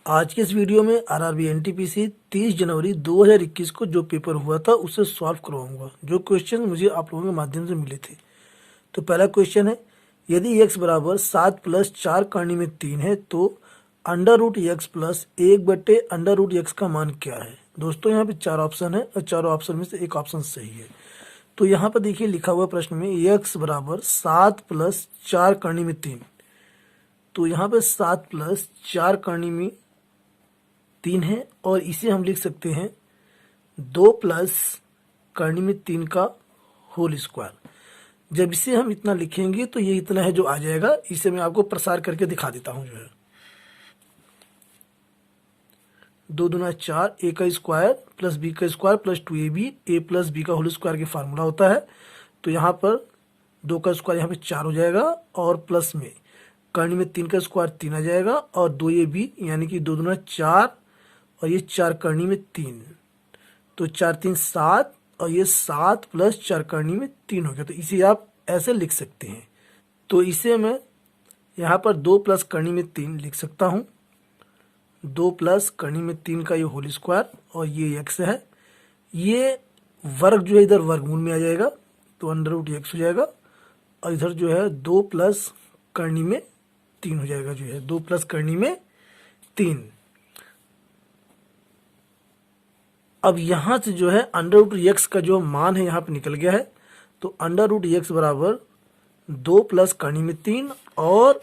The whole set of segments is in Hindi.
आज के इस वीडियो में आरआरबी एनटीपीसी 30 जनवरी 2021 को जो पेपर हुआ था उसे सॉल्व करवाऊंगा। जो क्वेश्चन मुझे आप लोगों के माध्यम से मिले थे। तो पहला क्वेश्चन है, यदि x बराबर 7 प्लस 4 करनी में 3 है तो under root x plus 1/√x का मान क्या है। दोस्तों यहाँ पे 4 ऑप्शन है और चारों ऑप्शन में से एक ऑप्शन सही है। तो यहाँ पर देखिए लिखा हुआ प्रश्न में x बराबर 7 प्लस 4 करनी में 3। तो यहाँ पे 7 प्लस 4 करनी में 3 है और इसे हम लिख सकते हैं 2 प्लस करनी में 3 का होल स्क्वायर। जब इसे हम इतना लिखेंगे तो ये इतना है जो आ जाएगा। इसे मैं आपको प्रसार करके दिखा देता हूं। जो है 2 दूना 4, a का स्क्वायर प्लस b का square plus 2ab, a plus b का होल स्क्वायर के फार्मूला होता है। तो यहाँ पर 2 का स्क्वायर यहाँ पे 4 हो जाएगा और प्लस में करनी में 3 का स्क्वायर 3 आ जाएगा और 2ab यानी कि 2 दूना 4 और ये 4 करनी में 3, तो 4 3 7 और ये 7 प्लस 4 करनी में 3 हो गया। तो इसे आप ऐसे लिख सकते हैं। तो इसे मैं यहाँ पर 2 प्लस करनी में 3 लिख सकता हूँ। 2 प्लस करनी में 3 का ये होल स्क्वायर और ये x है। ये वर्ग जो है इधर वर्गमूल में आ जाएगा तो अंडर रूट x हो जाएगा और इधर जो है 2 प्लस करनी में 3 हो जाएगा। जो है 2 प्लस करनी में 3। अब यहाँ से जो है अंडर रूट एक्स का जो मान है यहाँ पे निकल गया है। तो अंडर रूट एक्स बराबर 2 प्लस करनी में 3 और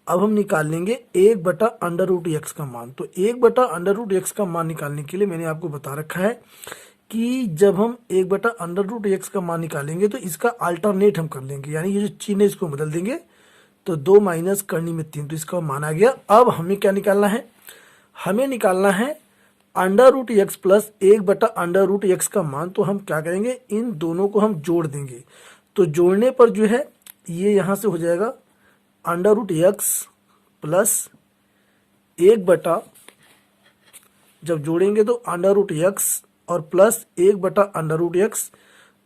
अब हम निकाल लेंगे 1/√x का मान। तो 1/√x का मान निकालने के लिए मैंने आपको बता रखा है कि जब हम 1/√x का मान निकालेंगे तो इसका अल्टरनेट हम कर लेंगे, यानी ये जो चिन्ह है इसको बदल देंगे। तो 2 माइनस करनी में 3, तो इसका मान आ गया। अब हमें क्या निकालना है, हमें निकालना है under root x plus 1/√x का मान। तो हम क्या करेंगे, इन दोनों को हम जोड़ देंगे। तो जोड़ने पर जो है ये यहाँ से हो जाएगा अंडर रूट एक्स प्लस 1 जब जोड़ेंगे तो अंडर रूट एक्स और प्लस 1/√x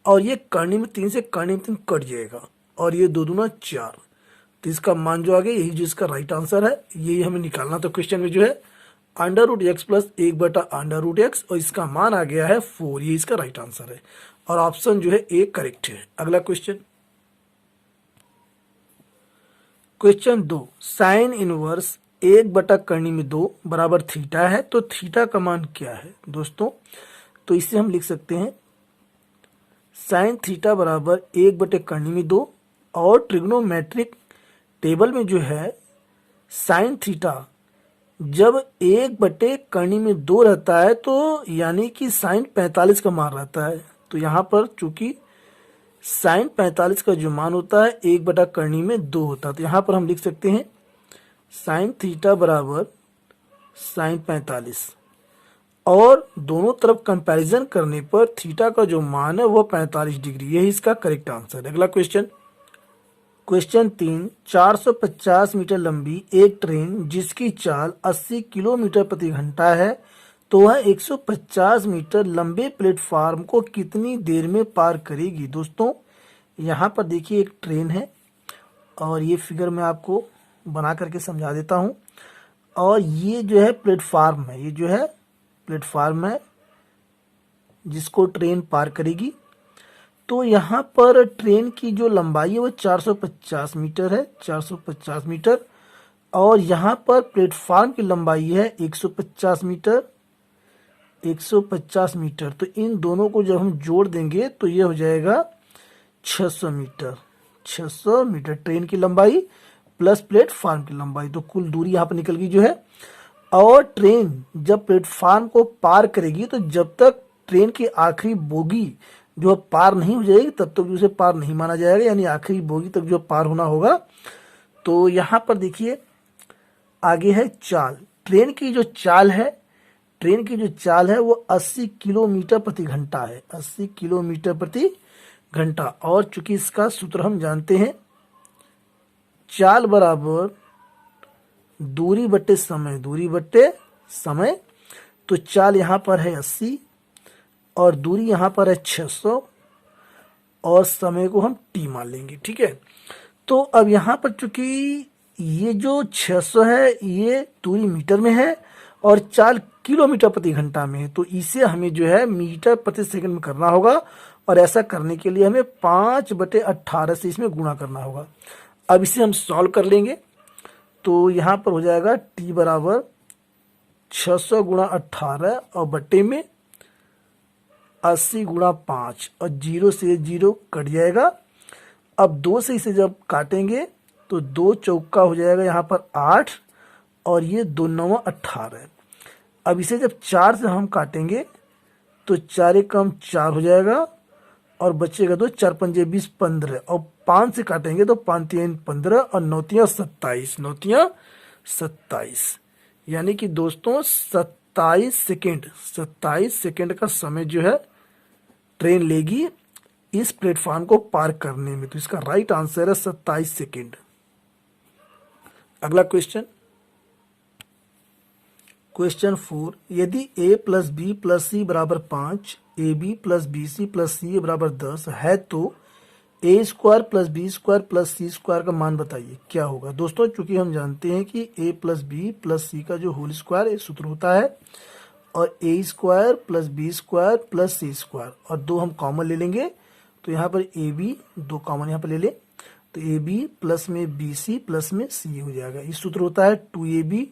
और ये करनी में 3 से करनी में 3 कट जाएगा और ये 2 दूना 4। तो इसका मान जो आ गया, यही जो इसका राइट आंसर है, यही हमें निकालना। तो क्वेश्चन में जो है under root x plus 1/√x और इसका मान आ गया है 4। ये इसका राइट आंसर है और ऑप्शन जो है ए करेक्ट है। अगला क्वेश्चन, क्वेश्चन 2, साइन इनवर्स 1/करनी में 2 बराबर थीटा है। तो थीटा का मान क्या है दोस्तों, तो इसे हम लिख सकते हैं साइन थीटा बराबर 1/करनी में 2 और ट्रिग्नोमेट्रिक टेबल में जो है साइन थीटा जब 1/करनी में 2 रहता है तो यानी कि साइन 45 का मान रहता है। तो यहाँ पर चूंकि साइन 45 का जो मान होता है 1/करनी में 2 होता है, तो यहाँ पर हम लिख सकते हैं साइन थीटा बराबर साइन 45 और दोनों तरफ कंपैरिजन करने पर थीटा का जो मान है वह 45 डिग्री। यही इसका करेक्ट आंसर है। अगला क्वेश्चन, क्वेश्चन 3, 450 मीटर लंबी एक ट्रेन जिसकी चाल 80 किलोमीटर प्रति घंटा है तो वह 150 मीटर लंबे प्लेटफार्म को कितनी देर में पार करेगी। दोस्तों यहाँ पर देखिए एक ट्रेन है और ये फिगर मैं आपको बना करके समझा देता हूँ। और ये जो है प्लेटफार्म है, ये जो है प्लेटफार्म है जिसको ट्रेन पार करेगी। तो यहाँ पर ट्रेन की जो लंबाई है वो 450 मीटर है, 450 मीटर और यहाँ पर प्लेटफार्म की लंबाई है 150 मीटर, 150 मीटर। तो इन दोनों को जब हम जोड़ देंगे तो ये हो जाएगा 600 मीटर। 600 मीटर ट्रेन की लंबाई प्लस प्लेटफार्म की लंबाई, तो कुल दूरी यहाँ पर निकल गई जो है। और ट्रेन जब प्लेटफार्म को पार करेगी तो जब तक ट्रेन की आखिरी बोगी जो पार नहीं हो जाएगी तब तक उसे पार नहीं माना जाएगा, यानी आखिरी बोगी तक जो पार होना होगा। तो यहाँ पर देखिए आगे है चाल। ट्रेन की जो चाल है, ट्रेन की जो चाल है वो 80 किलोमीटर प्रति घंटा है, 80 किलोमीटर प्रति घंटा। और चूंकि इसका सूत्र हम जानते हैं, चाल बराबर दूरी बट्टे समय, दूरी बट्टे समय। तो चाल यहाँ पर है 80 और दूरी यहाँ पर है 600 और समय को हम t मान लेंगे। ठीक है, तो अब यहाँ पर चूंकि ये जो 600 है ये दूरी मीटर में है और 4 किलोमीटर प्रति घंटा में है, तो इसे हमें जो है मीटर प्रति सेकंड में करना होगा और ऐसा करने के लिए हमें 5/18 से इसमें गुणा करना होगा। अब इसे हम सॉल्व कर लेंगे तो यहाँ पर हो जाएगा t बराबर 600 गुणा 18 और बट्टे में 80 गुणा 5 और 0 से 0 कट जाएगा। अब 2 से इसे जब काटेंगे तो 2 चौका हो जाएगा यहाँ पर 8 और ये 2 9 18। अब इसे जब 4 से हम काटेंगे तो 4 कम 4 हो जाएगा और बचेगा तो 4 पंजे 20 15 और 5 से काटेंगे तो 5 3 15 और 9 3 27 9 3 27 यानी कि दोस्तों 27 सेकेंड का समय जो है ट्रेन लेगी इस प्लेटफॉर्म को पार करने में। तो इसका राइट आंसर है 27 सेकेंड। अगला क्वेश्चन 4, यदि a plus B plus C बराबर 5, A B plus B C plus C बराबर 10 है तो A square plus B square plus C square का मान बताइए क्या होगा। दोस्तों चूंकि हम जानते हैं कि a plus B plus C का जो होल स्क्वायर एक सूत्र होता है और A square plus B square plus C square और 2 हम कॉमन ले लेंगे तो यहाँ पर ए बी 2 कॉमन यहाँ पर ले लें तो ए बी प्लस में बी सी प्लस में सी हो जाएगा। ये सूत्र होता है 2ab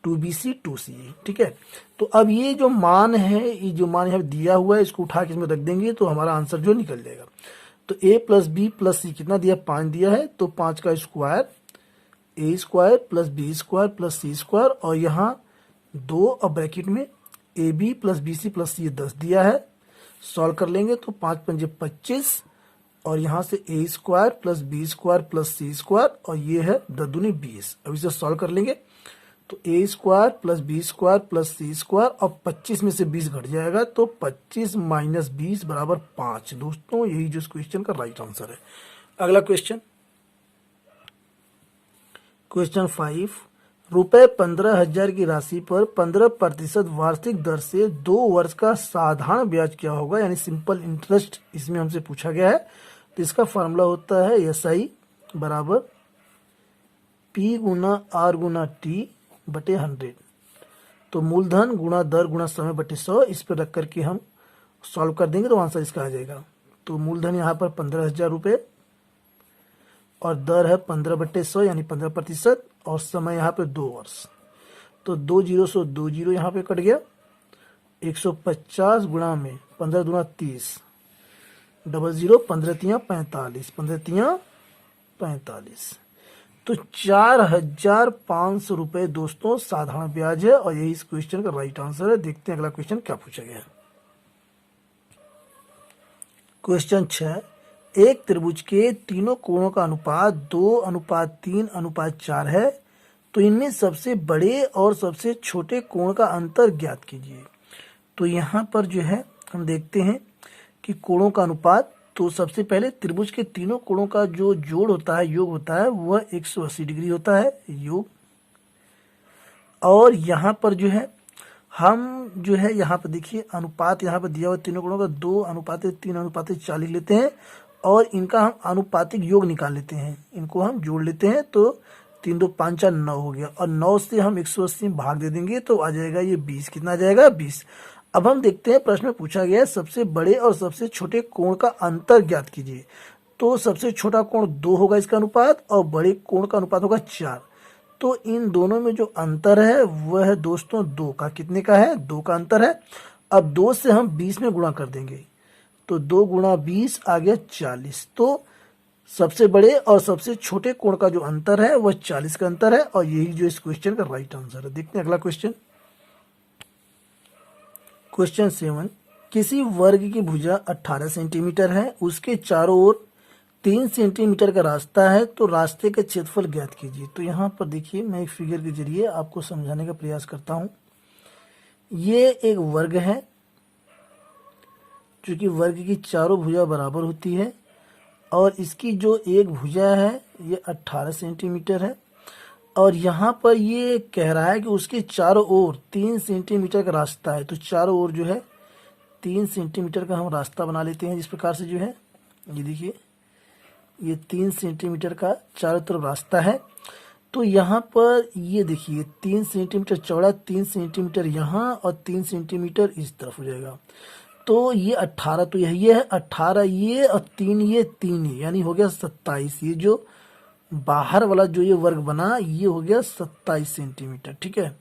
2bc 2ca। ठीक है, तो अब ये जो मान है ये जो मान यहाँ दिया हुआ है इसको उठा के इसमें रख देंगे तो हमारा आंसर जो निकल जाएगा। तो a plus B plus C कितना दिया 5 दिया है तो 5 का square A square plus B square plus C square और यहाँ 2 और ब्रैकेट में A B plus B C plus C 10 दिया है। सॉल्व कर लेंगे तो 5 पंजे 25 और यहाँ से A square plus B square plus C square और ये है 10 दूनी 20। अब इसे सॉल्व कर लेंगे तो A square plus B square plus C square और 25 में से 20 घट जाएगा तो 25 माइनस 20 बराबर 5। दोस्तों यही जो इस क्वेश्चन का राइट आंसर है। अगला क्वेश्चन 5, रुपए 15,000 की राशि पर 15% वार्षिक दर से 2 वर्ष का साधारण ब्याज क्या होगा, यानी सिंपल इंटरेस्ट इसमें हमसे पूछा गया है। तो इसका फार्मूला होता है SI बराबर P गुना R गुना T बटे 100। तो मूलधन गुणा दर गुणा समय बटे 100 इस पर रख करके हम सॉल्व कर देंगे तो आंसर इसका आ जाएगा। तो मूलधन यहाँ पर 15,000 रुपये और दर है 15/100 यानी 15% और समय यहाँ पे 2 वर्ष। तो 2 0 से 2 0 यहाँ पे कट गया। 150 गुणा में 15 दूना 30 00 15 तियाँ 45 15 तियाँ 45। तो 4,500 रुपये दोस्तों साधारण ब्याज है और यही इस क्वेश्चन का राइट आंसर है। देखते हैं अगला क्वेश्चन क्या पूछा गया है। क्वेश्चन 6, एक त्रिभुज के तीनों कोणों का अनुपात 2:3:4 है तो इनमें सबसे बड़े और सबसे छोटे कोण का अंतर ज्ञात कीजिए। तो यहाँ पर जो है हम देखते हैं कि कोणों का अनुपात, तो सबसे पहले त्रिभुज के तीनों कोणों का जो जोड़ होता है योग होता है वह 180 डिग्री होता है योग। और यहाँ पर जो है हम जो है यहाँ पर देखिए अनुपात यहाँ पर दिया हुआ तीनों कोणों का 2:3:4 लेते हैं और इनका हम अनुपातिक योग निकाल लेते हैं। इनको हम जोड़ लेते हैं तो 3 2 5 4 9 हो गया और 9 से हम 180 में भाग दे देंगे तो आ जाएगा ये 20। कितना आ जाएगा 20। अब हम देखते हैं प्रश्न में पूछा गया है सबसे बड़े और सबसे छोटे कोण का अंतर ज्ञात कीजिए। तो सबसे छोटा कोण 2 होगा इसका अनुपात और बड़े कोण का अनुपात होगा 4। तो इन दोनों में जो अंतर है वह है दोस्तों 2 का। कितने का है 2 का अंतर है। अब 2 से हम 20 में गुणा कर देंगे तो 2 गुणा 20 आ गया 40। तो सबसे बड़े और सबसे छोटे कोण का जो अंतर है वह 40 का अंतर है और यही जो इस क्वेश्चन का राइट आंसर है। देखते हैं अगला क्वेश्चन। क्वेश्चन 7, किसी वर्ग की भुजा 18 सेंटीमीटर है, उसके चारों ओर 3 सेंटीमीटर का रास्ता है तो रास्ते का क्षेत्रफल ज्ञात कीजिए। तो यहाँ पर देखिए मैं एक फिगर के जरिए आपको समझाने का प्रयास करता हूँ। ये एक वर्ग है क्योंकि वर्ग की चारों भुजा बराबर होती है और इसकी जो एक भुजा है ये 18 सेंटीमीटर है और यहाँ पर ये कह रहा है कि उसके चारों ओर 3 सेंटीमीटर का रास्ता है। तो चारों ओर जो है 3 सेंटीमीटर का हम रास्ता बना लेते हैं। जिस प्रकार से जो है ये देखिए ये 3 सेंटीमीटर का चारों तरफ रास्ता है। तो यहाँ पर ये देखिए 3 सेंटीमीटर चौड़ा, 3 सेंटीमीटर यहाँ और 3 सेंटीमीटर इस तरफ हो जाएगा। तो ये 18, तो यही है 18 ये और 3 ये 3 ये, यानी हो गया 27। ये जो बाहर वाला जो ये वर्ग बना ये हो गया 27 सेंटीमीटर, ठीक है।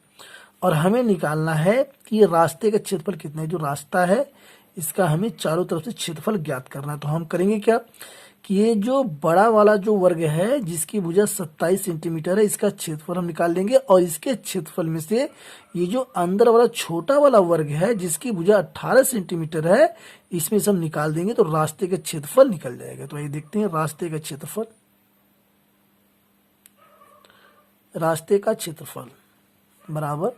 और हमें निकालना है कि ये रास्ते का क्षेत्रफल कितना है। जो रास्ता है इसका हमें चारों तरफ से क्षेत्रफल ज्ञात करना है। तो हम करेंगे क्या कि ये जो बड़ा वाला जो वर्ग है जिसकी भुजा 27 सेंटीमीटर है, इसका क्षेत्रफल हम निकाल लेंगे, और इसके क्षेत्रफल में से ये जो अंदर वाला छोटा वाला वर्ग है जिसकी भुजा 18 सेंटीमीटर है, इसमें से हम निकाल देंगे तो रास्ते का क्षेत्रफल निकल जाएगा। तो आइए देखते हैं रास्ते का क्षेत्रफल। रास्ते का क्षेत्रफल बराबर,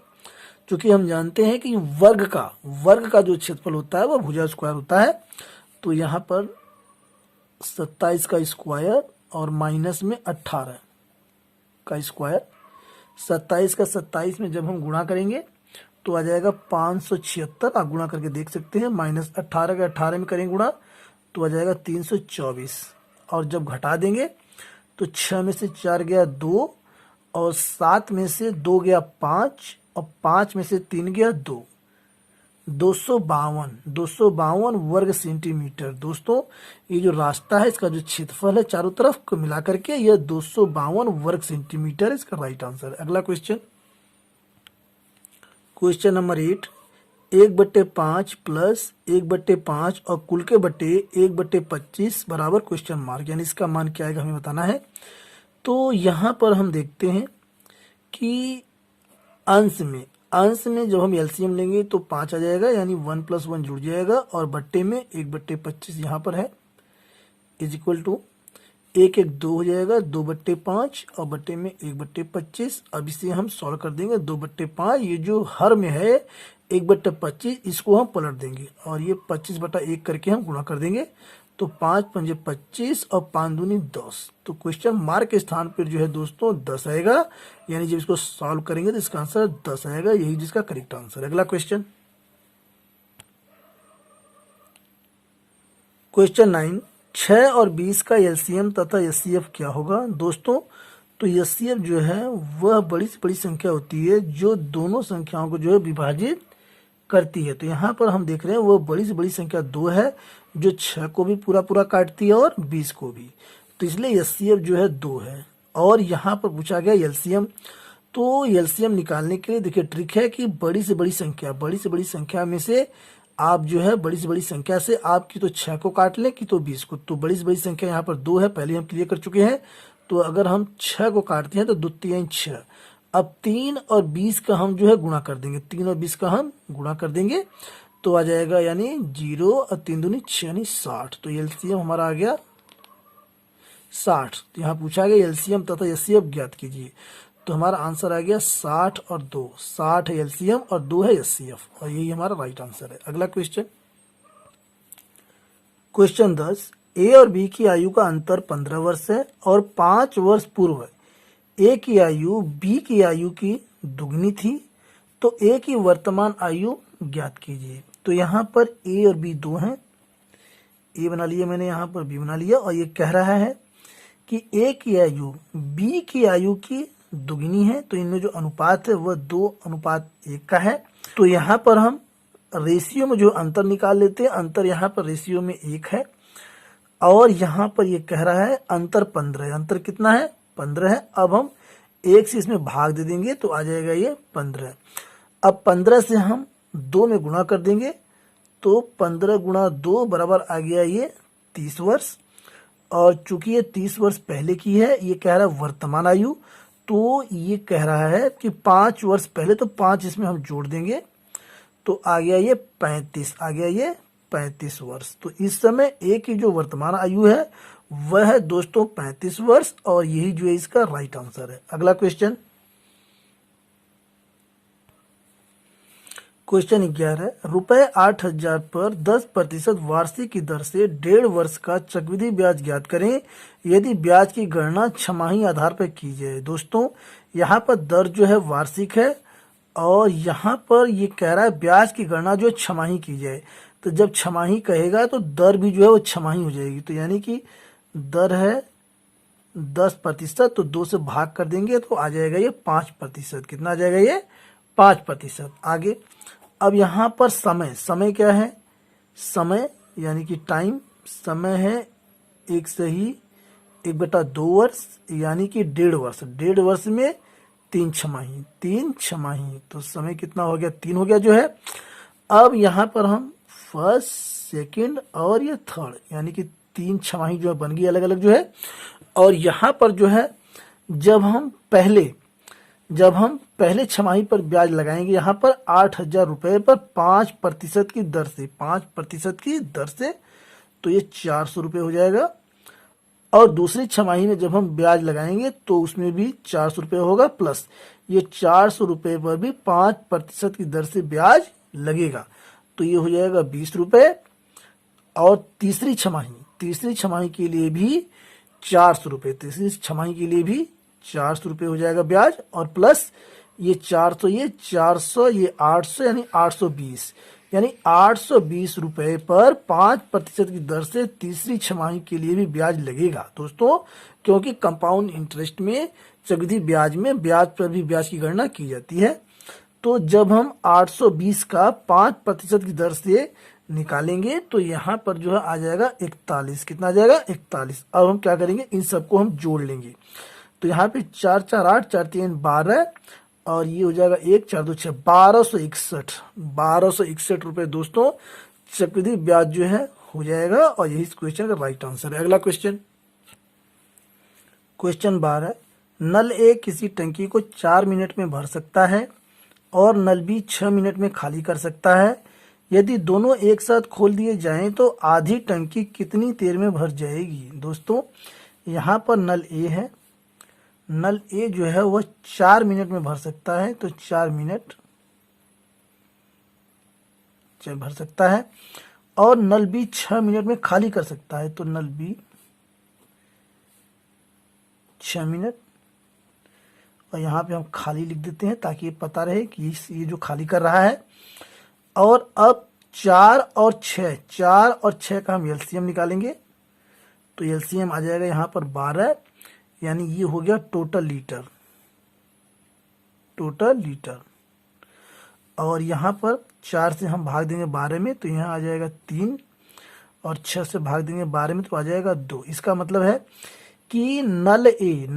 चूंकि हम जानते हैं कि वर्ग का जो क्षेत्रफल होता है वह भुजा स्क्वायर होता है, तो यहाँ पर 27 का स्क्वायर और माइनस में 18 का स्क्वायर। 27 का 27 में जब हम गुणा करेंगे तो आ जाएगा 576। आप गुणा करके देख सकते हैं। माइनस 18 का 18 में करेंगे गुणा तो आ जाएगा 324। और जब घटा देंगे तो 6 में से 4 गया 2, और 7 में से 2 गया 5, और 5 में से 3 गया 2। 252 वर्ग सेंटीमीटर। दोस्तों ये जो रास्ता है इसका जो क्षेत्रफल है चारों तरफ को मिला करके यह 252 वर्ग सेंटीमीटर इसका राइट आंसर है। अगला क्वेश्चन, क्वेश्चन नंबर 8, 1/5 प्लस 1/5 और कुल के बटे 1/25 बराबर क्वेश्चन मार्क, यानी इसका मान क्या आएगा हमें बताना है। तो यहाँ पर हम देखते हैं कि अंश में जब हम एलसीएम लेंगे तो 5 आ जाएगा, यानी 1 + 1 जुड़ जाएगा, और बट्टे में 1/25 यहाँ पर है, इज इक्वल टू 1 1 2 हो जाएगा, 2/5 और बट्टे में 1/25। अब इसे हम सॉल्व कर देंगे। 2/5 ये जो हर में है 1/25 इसको हम पलट देंगे, और ये 25/1 करके हम गुणा कर देंगे। तो 5 × 5 = 25 और 5 दूनी 10। तो क्वेश्चन मार्क के स्थान पर जो है दोस्तों 10 आएगा, यानी जब इसको सॉल्व करेंगे तो इसका आंसर 10 आएगा, यही जिसका करेक्ट आंसर है। अगला क्वेश्चन, क्वेश्चन 9, 6 और 20 का एलसीएम तथा एचसीएफ क्या होगा। दोस्तों तो एचसीएफ जो है वह बड़ी से बड़ी संख्या होती है जो दोनों संख्याओं को जो है विभाजित करती है। तो यहाँ पर हम देख रहे हैं वो बड़ी से बड़ी संख्या 2 है जो 6 को भी पूरा पूरा काटती है और 20 को भी, तो इसलिए एचसीएफ जो है 2 है। और यहाँ पर पूछा गया एलसीएम, तो एलसीएम निकालने के लिए देखिए ट्रिक है कि बड़ी से बड़ी संख्या में से आप जो है बड़ी से बड़ी संख्या से आपकी तो 6 को काट लें कि तो 20 को। तो बड़ी से बड़ी संख्या यहाँ पर 2 है, पहले हम क्लियर कर चुके हैं। तो अगर हम 6 को काटते हैं तो 2 × 6। अब 3 और 20 का हम जो है गुणा कर देंगे, 3 और 20 का हम गुणा कर देंगे तो आ जाएगा यानी 0 और 3 दूनी 6 यानी 60। तो एलसीएम हमारा आ गया 60। तो यहाँ पूछा गया एलसीएम तथा एचसीएफ ज्ञात कीजिए, तो हमारा आंसर आ गया 60 और 2। 60 है एलसीएम और 2 है एचसीएफ, और यही हमारा राइट आंसर है। अगला क्वेश्चन, क्वेश्चन 10, ए और बी की आयु का अंतर 15 वर्ष है और 5 वर्ष पूर्व ए की आयु बी की आयु की दुगनी थी, तो ए की वर्तमान आयु ज्ञात कीजिए। तो यहाँ पर ए और बी 2 हैं, ए बना लिया मैंने, यहाँ पर बी बना लिया, और ये कह रहा है कि ए की आयु बी की आयु की दुगनी है, तो इनमें जो अनुपात है वह 2:1 का है। तो यहाँ पर हम रेशियो में जो अंतर निकाल लेते हैं, अंतर यहाँ पर रेशियो में 1 है, और यहाँ पर ये कह रहा है अंतर 15 है। अंतर कितना है? 15 है। अब हम 1 से इसमें भाग दे देंगे तो आ जाएगा ये 15। अब 15 से हम 2 में गुणा कर देंगे तो 15 × 2 बराबर आ गया ये 30 वर्ष, और चूंकि ये 30 वर्ष पहले की है, ये कह रहा है वर्तमान आयु, तो ये कह रहा है कि 5 वर्ष पहले, तो 5 इसमें हम जोड़ देंगे तो आ गया ये 35, आ गया ये 35 वर्ष। तो इस समय ए की जो वर्तमान आयु है वह है दोस्तों 35 वर्ष, और यही जो है इसका राइट आंसर है। अगला क्वेश्चन, क्वेश्चन 11, रुपए 8,000 पर 10% वार्षिक की दर से 1.5 वर्ष का चक्रवृद्धि ब्याज ज्ञात करें यदि ब्याज की गणना छमाही आधार पर की जाए। दोस्तों यहाँ पर दर जो है वार्षिक है, और यहाँ पर ये कह रहा है ब्याज की गणना जो छमाही की जाए। तो जब छमाही कहेगा तो दर भी जो है वो छमाही हो जाएगी, तो यानी कि दर है 10%, तो 2 से भाग कर देंगे तो आ जाएगा ये 5%। कितना आ जाएगा ये 5%। आगे अब यहाँ पर समय, समय क्या है, समय यानी कि टाइम, समय है 1/2 वर्ष यानी कि 1.5 वर्ष। 1.5 वर्ष में 3 छमाही, 3 छमाही, तो समय कितना हो गया, 3 हो गया जो है। अब यहाँ पर हम फर्स्ट, सेकंड और ये थर्ड यानी कि 3 छमाही जो है बन गई अलग अलग जो है। और यहाँ पर जो है जब हम पहले छमाही पर ब्याज लगाएंगे यहाँ पर 8,000 रुपये पर 5% की दर से, 5% की दर से, तो ये 400 रुपये हो जाएगा। और दूसरी छमाही में जब हम ब्याज लगाएंगे तो उसमें भी 400 रुपये होगा, प्लस ये 400 रुपये पर भी 5% की दर से ब्याज लगेगा, तो ये हो जाएगा 20 रुपये। और तीसरी छमाही के लिए भी 400 रुपये, तीसरी छमाही के लिए भी 400 रुपये हो जाएगा ब्याज, और प्लस ये 400, ये 400, ये 800 यानी 820, यानी 820 रुपये पर 5% की दर से तीसरी छमाही के लिए भी ब्याज लगेगा दोस्तों, क्योंकि कंपाउंड इंटरेस्ट में, चक्रवृद्धि ब्याज में ब्याज पर भी ब्याज की गणना की जाती है। तो जब हम 820 का 5% की दर से निकालेंगे तो यहाँ पर जो है आ जाएगा 41। कितना आ जाएगा 41। अब हम क्या करेंगे, इन सबको हम जोड़ लेंगे, तो यहाँ पे 4 4 8, 4 3 12 और ये हो जाएगा 1 4 2 6, 1261 रुपये दोस्तों चक्रवृद्धि ब्याज जो है हो जाएगा। और यही इस क्वेश्चन का राइट आंसर है। अगला क्वेश्चन 12, नल ए किसी टंकी को 4 मिनट में भर सकता है और नल बी 6 मिनट में खाली कर सकता है। यदि दोनों एक साथ खोल दिए जाएं तो आधी टंकी कितनी देर में भर जाएगी। दोस्तों यहाँ पर नल ए है, नल ए जो है वह 4 मिनट में भर सकता है, तो 4 मिनट भर सकता है। और नल बी 6 मिनट में खाली कर सकता है, तो नल बी 6 मिनट। और यहाँ पे हम खाली लिख देते हैं ताकि ये पता रहे कि ये जो खाली कर रहा है। और अब 4 और 6 का हम एलसीएम निकालेंगे, तो एलसीएम आ जाएगा यहाँ पर 12, यानी ये हो गया टोटल लीटर। और यहाँ पर 4 से हम भाग देंगे 12 में, तो यहाँ आ जाएगा 3, और 6 से भाग देंगे 12 में तो आ जाएगा 2। इसका मतलब है कि नल ए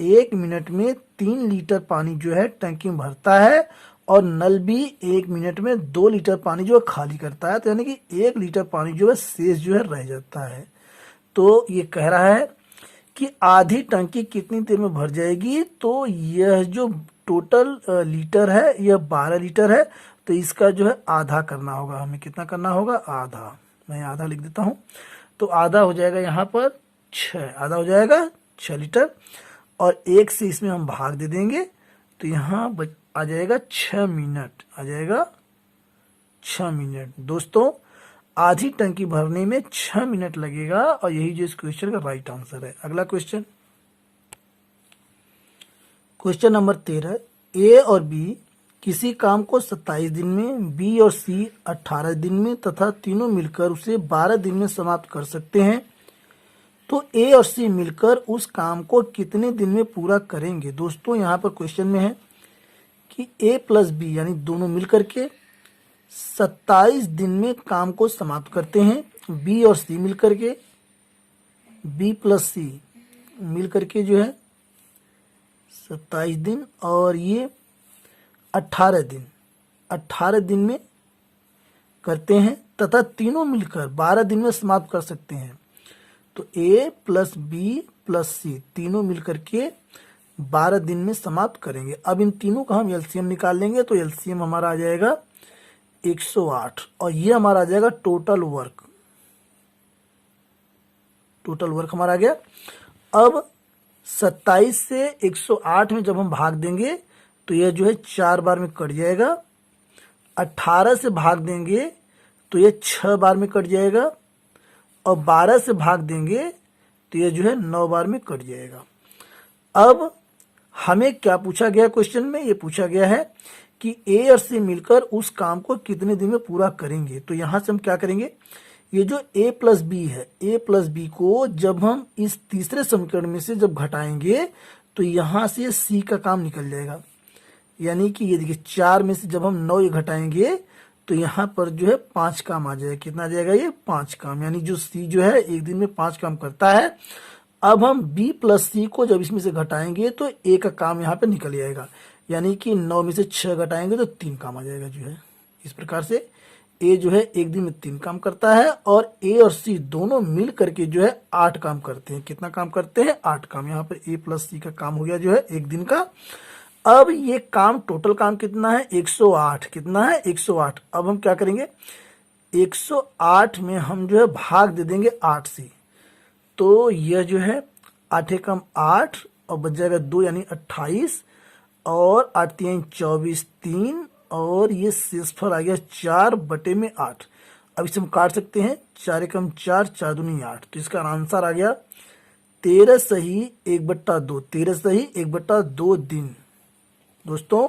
1 मिनट में 3 लीटर पानी जो है टंकी में भरता है, और नल बी 1 मिनट में 2 लीटर पानी जो है खाली करता है, तो यानी कि 1 लीटर पानी जो है शेष जो है रह जाता है। तो ये कह रहा है कि आधी टंकी कितनी देर में भर जाएगी। तो यह जो टोटल लीटर है यह 12 लीटर है, तो इसका जो है आधा करना होगा हमें। कितना करना होगा, आधा। मैं आधा लिख देता हूँ, तो आधा हो जाएगा यहाँ पर 6, आधा हो जाएगा 6 लीटर। और 1 से इसमें हम भाग दे देंगे, तो यहाँ आ जाएगा 6 मिनट, आ जाएगा 6 मिनट। दोस्तों आधी टंकी भरने में 6 मिनट लगेगा, और यही जो इस क्वेश्चन का राइट आंसर है। अगला क्वेश्चन नंबर 13, ए और बी किसी काम को 27 दिन में, बी और सी 18 दिन में तथा तीनों मिलकर उसे 12 दिन में समाप्त कर सकते हैं। तो ए और सी मिलकर उस काम को कितने दिन में पूरा करेंगे। दोस्तों यहाँ पर क्वेश्चन में है कि ए प्लस बी यानी दोनों मिलकर के 27 दिन में काम को समाप्त करते हैं। बी और सी मिलकर के, बी प्लस सी मिलकर के जो है 27 दिन, और ये 18 दिन में करते हैं तथा तीनों मिलकर 12 दिन में समाप्त कर सकते हैं। तो ए प्लस बी प्लस सी तीनों मिलकर के 12 दिन में समाप्त करेंगे। अब इन तीनों का हम एलसीएम निकाल लेंगे, तो एलसीएम हमारा आ जाएगा 108, और ये हमारा आ जाएगा टोटल वर्क हमारा आ गया। अब 27 से 108 में जब हम भाग देंगे तो यह जो है 4 बार में कट जाएगा। 18 से भाग देंगे तो यह 6 बार में कट जाएगा, और 12 से भाग देंगे तो यह जो है 9 बार में कट जाएगा। अब हमें क्या पूछा गया क्वेश्चन में, ये पूछा गया है कि ए और सी मिलकर उस काम को कितने दिन में पूरा करेंगे। तो यहाँ से हम क्या करेंगे, ये जो a प्लस बी है, a प्लस बी को जब हम इस तीसरे समीकरण में से जब घटाएंगे तो यहां से c का काम निकल जाएगा। यानी कि ये देखिए 4 में से जब हम 9 ये घटाएंगे तो यहाँ पर जो है 5 काम आ जाएगा। कितना आ जाएगा? ये 5 काम। यानी जो c जो है एक दिन में 5 काम करता है। अब हम b प्लस सी को जब इसमें से घटाएंगे तो a का काम यहाँ पे निकल जाएगा। यानी कि 9 में से 6 घटाएंगे तो 3 काम आ जाएगा जो है। इस प्रकार से a जो है एक दिन में 3 काम करता है और a और c दोनों मिल करके जो है 8 काम करते हैं। कितना काम करते हैं? 8 काम। यहाँ पर a प्लस सी का काम हो गया जो है एक दिन का। अब ये काम टोटल काम कितना है? 108। कितना है? 108। अब हम क्या करेंगे? 108 में हम जो है भाग दे देंगे 8 से, तो यह जो है 8 एकम 8 और बच जाएगा 2 यानी 28 और 8 3 24 3 और ये शेषफल आ गया 4/8। अब इसे हम काट सकते हैं। 4 एकम 4 4 दूनी 8, तो इसका आंसर आ गया 13 सही 1/2। 13 सही 1/2 दिन। दोस्तों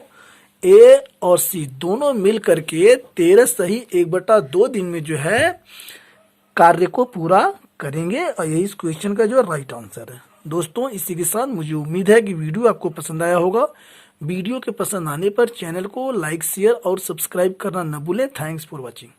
ए और सी दोनों मिल करके 13 सही 1/2 दिन में जो है कार्य को पूरा करेंगे और यही इस क्वेश्चन का जो राइट आंसर है। दोस्तों इसी के साथ मुझे उम्मीद है कि वीडियो आपको पसंद आया होगा। वीडियो के पसंद आने पर चैनल को लाइक शेयर और सब्सक्राइब करना न भूलें। Thanks for watching.